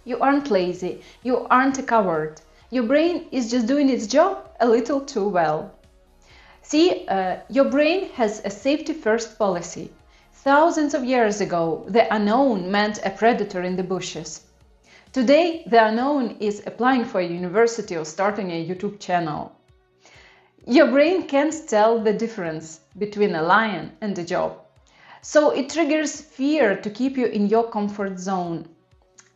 You aren't lazy. You aren't a coward. Your brain is just doing its job a little too well. See, your brain has a safety-first policy. Thousands of years ago, the unknown meant a predator in the bushes. Today, the unknown is applying for a university or starting a YouTube channel. Your brain can't tell the difference between a lion and a job. So it triggers fear to keep you in your comfort zone.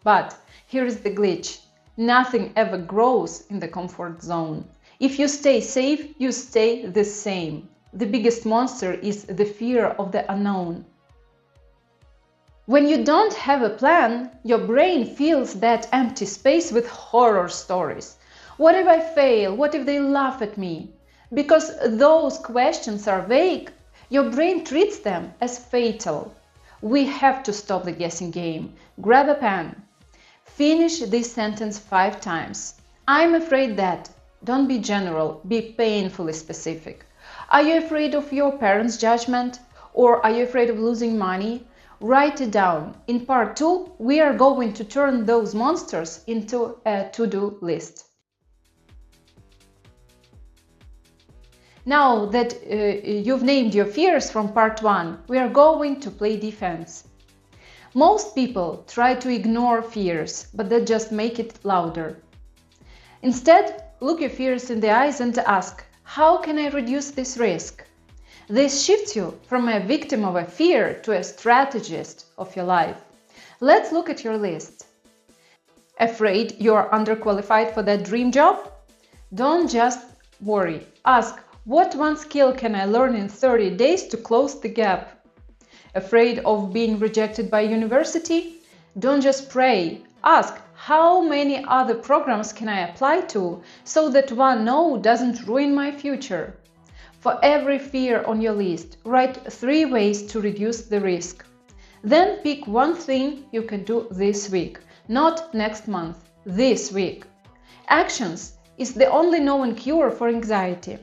But here is the glitch. Nothing ever grows in the comfort zone. If you stay safe, you stay the same. The biggest monster is the fear of the unknown. When you don't have a plan, your brain fills that empty space with horror stories. What if I fail? What if they laugh at me? Because those questions are vague, your brain treats them as fatal. We have to stop the guessing game. Grab a pen. Finish this sentence 5 times. I'm afraid that. Don't be general, be painfully specific. Are you afraid of your parents' judgment? Or are you afraid of losing money? Write it down. In part 2, we are going to turn those monsters into a to-do list. Now that you've named your fears from part 1, we are going to play defense. Most people try to ignore fears, but that just make it louder. Instead, look your fears in the eyes and ask, how can I reduce this risk? This shifts you from a victim of a fear to a strategist of your life. Let's look at your list. Afraid you're underqualified for that dream job? Don't just worry. Ask, what one skill can I learn in 30 days to close the gap? Afraid of being rejected by university? Don't just pray. Ask, how many other programs can I apply to so that one no doesn't ruin my future? For every fear on your list, write 3 ways to reduce the risk. Then pick one thing you can do this week, not next month, this week. Actions is the only known cure for anxiety.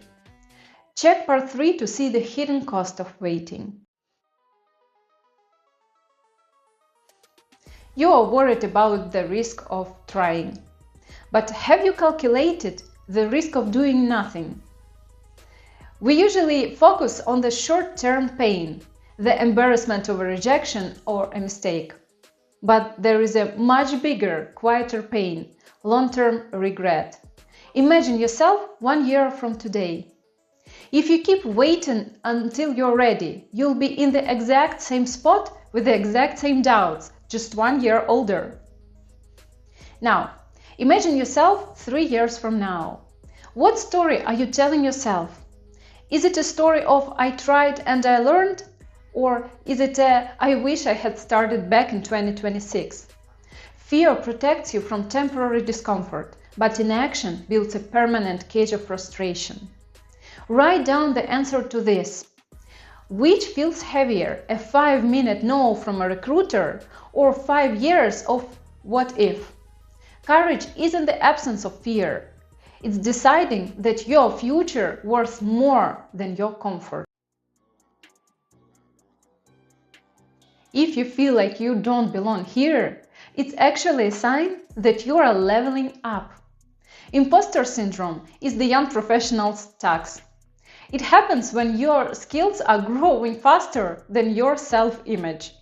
Check part 3 to see the hidden cost of waiting. You are worried about the risk of trying. But have you calculated the risk of doing nothing? We usually focus on the short-term pain, the embarrassment of a rejection or a mistake. But there is a much bigger, quieter pain, long-term regret. Imagine yourself 1 year from today. If you keep waiting until you're ready, you'll be in the exact same spot with the exact same doubts, just 1 year older. Now, imagine yourself 3 years from now. What story are you telling yourself? Is it a story of I tried and I learned? Or is it a I wish I had started back in 2026? Fear protects you from temporary discomfort, but inaction builds a permanent cage of frustration. Write down the answer to this. Which feels heavier, a 5-minute no from a recruiter or 5 years of what if? Courage isn't the absence of fear. It's deciding that your future worth more than your comfort. If you feel like you don't belong here, it's actually a sign that you are leveling up. Imposter syndrome is the young professional's tax. It happens when your skills are growing faster than your self-image.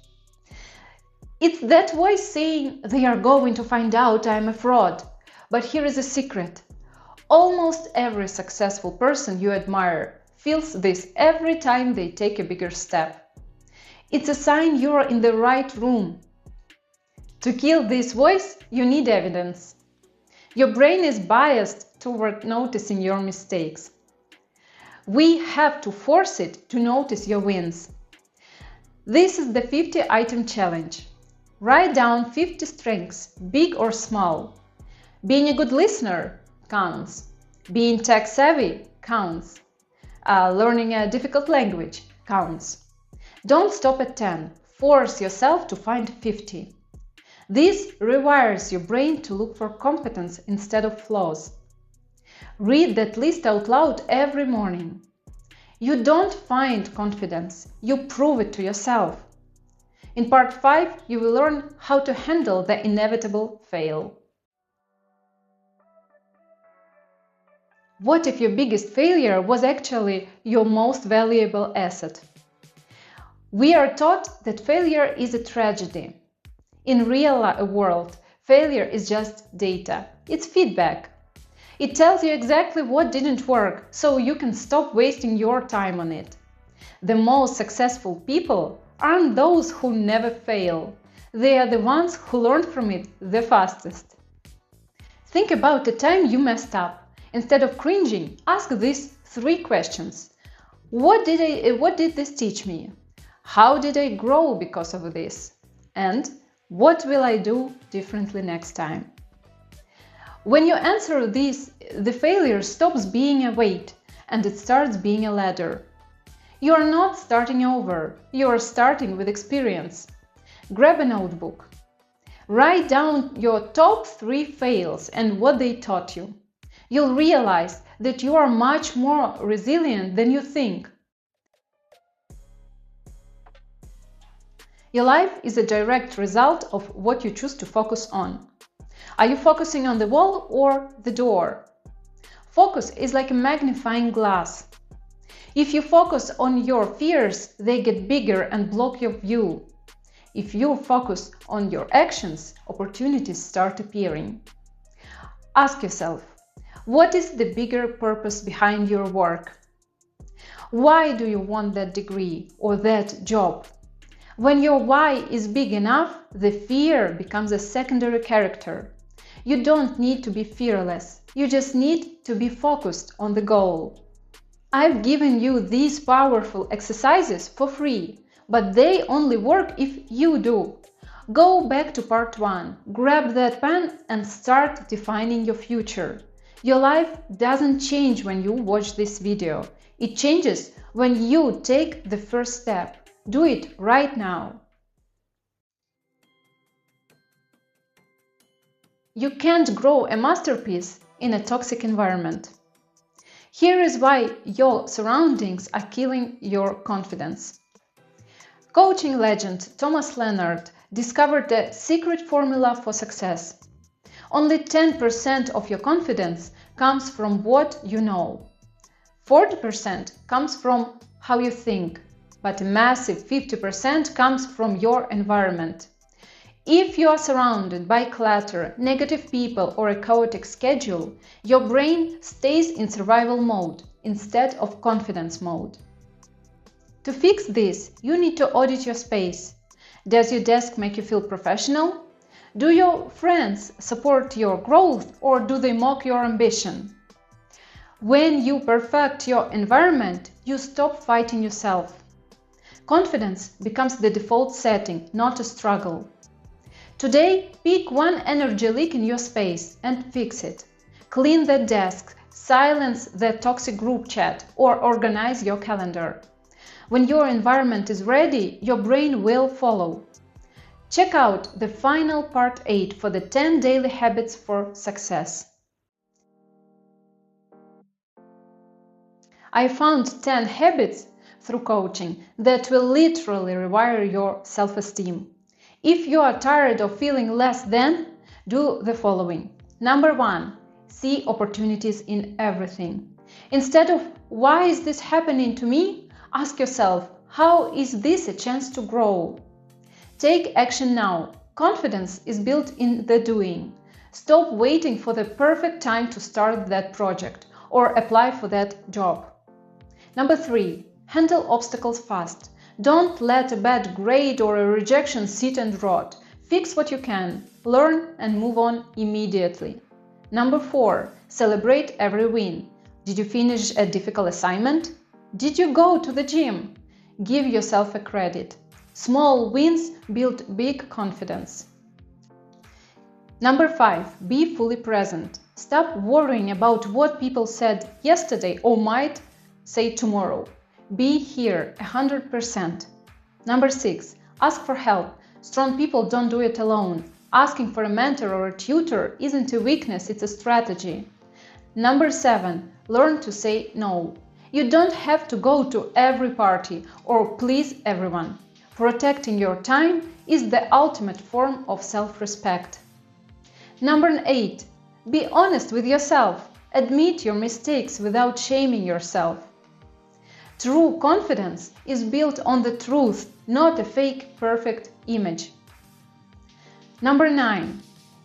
It's that voice saying, they are going to find out I'm a fraud. But here is a secret. Almost every successful person you admire feels this every time they take a bigger step. It's a sign you're in the right room. To kill this voice, you need evidence. Your brain is biased toward noticing your mistakes. We have to force it to notice your wins. This is the 50-item challenge. Write down 50 strengths, big or small. Being a good listener counts. Being tech-savvy counts. Learning a difficult language counts. Don't stop at 10. Force yourself to find 50. This rewires your brain to look for competence instead of flaws. Read that list out loud every morning. You don't find confidence, you prove it to yourself. In part 5, you will learn how to handle the inevitable fail. What if your biggest failure was actually your most valuable asset? We are taught that failure is a tragedy. In real world, failure is just data. It's feedback. It tells you exactly what didn't work, so you can stop wasting your time on it. The most successful people aren't those who never fail. They are the ones who learn from it the fastest. Think about the time you messed up. Instead of cringing, ask these 3 questions. What did this teach me? How did I grow because of this? And what will I do differently next time? When you answer these, the failure stops being a weight and it starts being a ladder. You are not starting over, you are starting with experience. Grab a notebook. Write down your top 3 fails and what they taught you. You'll realize that you are much more resilient than you think. Your life is a direct result of what you choose to focus on. Are you focusing on the wall or the door? Focus is like a magnifying glass. If you focus on your fears, they get bigger and block your view. If you focus on your actions, opportunities start appearing. Ask yourself, what is the bigger purpose behind your work? Why do you want that degree or that job? When your why is big enough, the fear becomes a secondary character. You don't need to be fearless, you just need to be focused on the goal. I've given you these powerful exercises for free, but they only work if you do. Go back to part 1, grab that pen and start defining your future. Your life doesn't change when you watch this video. It changes when you take the first step. Do it right now. You can't grow a masterpiece in a toxic environment. Here is why your surroundings are killing your confidence. Coaching legend Thomas Leonard discovered the secret formula for success. Only 10% of your confidence comes from what you know. 40% comes from how you think, but a massive 50% comes from your environment. If you are surrounded by clutter, negative people, or a chaotic schedule, your brain stays in survival mode instead of confidence mode. To fix this, you need to audit your space. Does your desk make you feel professional? Do your friends support your growth or do they mock your ambition? When you perfect your environment, you stop fighting yourself. Confidence becomes the default setting, not a struggle. Today, pick one energy leak in your space and fix it. Clean the desk, silence the toxic group chat, or organize your calendar. When your environment is ready, your brain will follow. Check out the final part 8 for the 10 daily habits for success. I found 10 habits through coaching that will literally rewire your self-esteem. If you are tired of feeling less than, do the following. Number 1, see opportunities in everything. Instead of why is this happening to me, ask yourself, how is this a chance to grow? Take action now. Confidence is built in the doing. Stop waiting for the perfect time to start that project or apply for that job. Number 3, handle obstacles fast. Don't let a bad grade or a rejection sit and rot. Fix what you can, learn and move on immediately. Number 4, celebrate every win. Did you finish a difficult assignment? Did you go to the gym? Give yourself a credit. Small wins build big confidence. Number 5, be fully present. Stop worrying about what people said yesterday or might say tomorrow. Be here 100%. Number 6, ask for help. Strong people don't do it alone. Asking for a mentor or a tutor isn't a weakness, it's a strategy. Number 7, learn to say no. You don't have to go to every party or please everyone. Protecting your time is the ultimate form of self-respect. Number 8. Be honest with yourself. Admit your mistakes without shaming yourself. True confidence is built on the truth, not a fake perfect image. Number 9.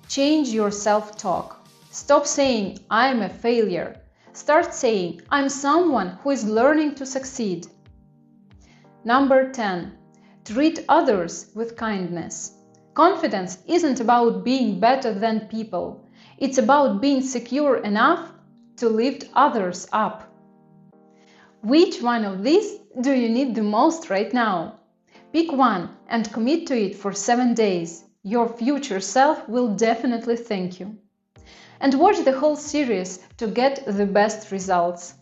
Change your self-talk. Stop saying, "I'm a failure." Start saying, "I'm someone who is learning to succeed." Number 10. Treat others with kindness. Confidence isn't about being better than people. It's about being secure enough to lift others up. Which one of these do you need the most right now? Pick one and commit to it for 7 days. Your future self will definitely thank you. And watch the whole series to get the best results.